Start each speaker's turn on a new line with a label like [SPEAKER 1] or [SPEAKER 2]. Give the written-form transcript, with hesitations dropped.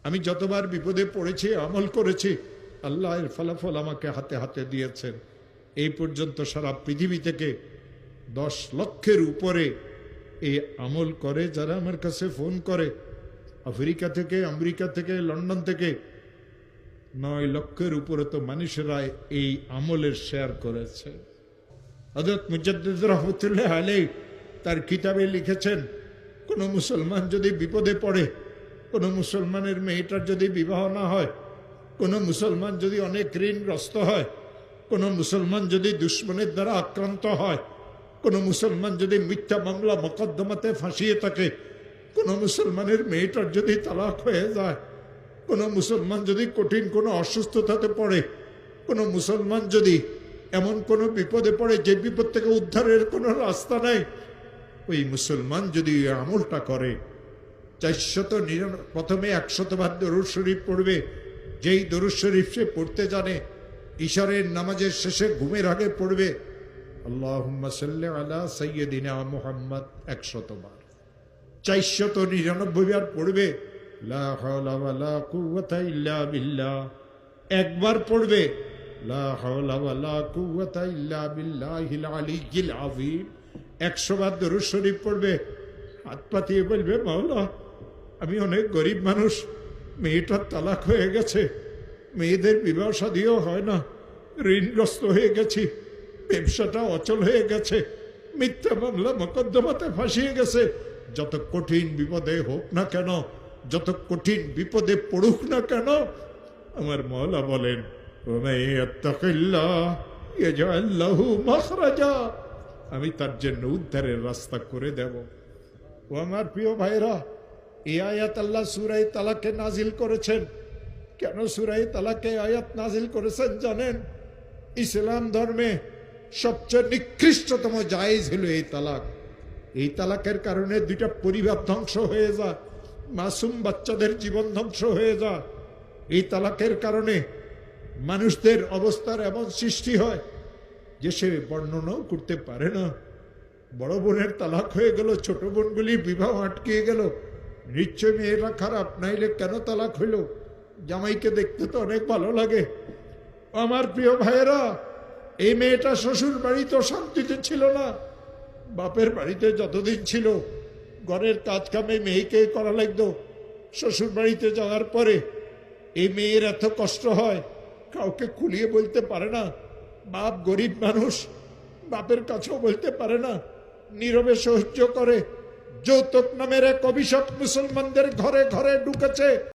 [SPEAKER 1] আমি যতবার বিপদে পড়েছি, আমল করেছি, আল্লাহ এর ফলাফল আমাকে হাতে হাতে দিয়েছেন। এই পর্যন্ত সারা পৃথিবী থেকে 10 লক্ষের উপরে এই আমল করে যারা আমার কাছে ফোন করে। আফ্রিকা থেকে, আমেরিকা থেকে, লন্ডন থেকে 9 লক্ষের উপরে তো মানুষেরা এই আমলের শেয়ার করেছে। হযরত মুজাদ্দিদ রাহমাতুল্লাহ আলাইহি তার কিতাবে লিখেছেন, কোন মুসলমান যদি বিপদে পড়ে, কোন মুসলমানের মেয়েটার যদি বিবাহ না হয়, কোন মুসলমান যদি অনেক ঋণগ্রস্ত হয়, কোন মুসলমান যদি দুশ্মনের দ্বারা আক্রান্ত হয়, কোন মুসলমান যদি মিথ্যা মামলা মোকদ্দমাতে ফাঁসিয়ে থাকে, কোন মুসলমানের মেয়েটার যদি তালাক হয়ে যায়, কোন মুসলমান যদি কঠিন কোনো অসুস্থতাতে পড়ে, কোন মুসলমান যদি এমন কোনো বিপদে পড়ে যে বিপদ থেকে উদ্ধারের কোনো রাস্তা নাই, ওই মুসলমান যদি আমলটা করে, 499 প্রথমে 100 বার দরুদ শরীফ পড়বে। যেই দরুদ শরীফ সে পড়তে জানে, ইশারের নামাজের শেষে ঘুমের আগে পড়বে আল্লাহুম্মা সাল্লি আলা সাইয়্যিদিনা মুহাম্মদ 100 বার। 499 বার পড়বে লা হাওলা ওয়ালা কুওয়াতা ইল্লা বিল্লাহ। একবার পড়বে লা হাওলা ওয়ালা কুওয়াতা ইল্লা বিল্লাহিল আলিয়্যিল আযীম। 100 বার দরুদ শরীফ পড়বে, হাত পাতিয়ে বলবে, মাওলা আমি অনেক গরিব মানুষ, মেয়েটার তালাক হয়ে গেছে, মেয়েদের বিবাহ শাদীও হয় না, ঋণগ্রস্ত হয়ে গেছি, ব্যবসাটা অচল হয়ে গেছে, মিথ্যা মামলা মোকদ্দমাতে ফাঁসিয়ে গেছে। যত কঠিন বিপদে হোক না কেন, যত কঠিন বিপদে পড়ুক না কেন, আমার মওলা বলেন আমি তার জন্য উদ্ধারের রাস্তা করে দেব। ও আমার প্রিয় ভাইরা, এই আয়াত আল্লাহ সূরা তালাকে নাজিল করেছেন। কেন সূরা তালাকে আয়াত নাজিল করেছেন জানেন? ইসলাম ধর্মে সবচেয়ে নিকৃষ্টতম জায়েজ হলো এই তালাক। এই তালাকের কারণে 2টা পরিবার ধ্বংস হয়ে যায়, মাসুম বাচ্চাদের জীবন ধ্বংস হয়ে যায়। এই তালাকের কারণে মানুষদের অবস্থার এমন সৃষ্টি হয় যে সে বর্ণনাও করতে পারে না। বড় বোনের তালাক হয়ে গেল, ছোট বোনগুলি বিবাহ আটকে গেল। নিশ্চয় মেয়েরা খারাপ, নাইলে কেন তালাক হইল? জামাইকে দেখতে তো অনেক ভালো লাগে। আমার প্রিয় ভাইয়েরা, এই মেয়েটা শ্বশুর বাড়িতে শান্তিতে ছিল না, বাপের বাড়িতে যতদিন ছিল ঘরের কাজ কামে মেয়েকে করা লাগতো। শ্বশুর বাড়িতে যাওয়ার পরে এই মেয়ের এত কষ্ট হয়, কাউকে খুলিয়ে বলতে পারে না। বাপ গরিব মানুষ, বাপের কাছেও বলতে পারে না, নীরবে সহ্য করে। যৌতুক নামের এক অভিশাপ মুসলমানদের ঘরে ঘরে ঢুকেছে।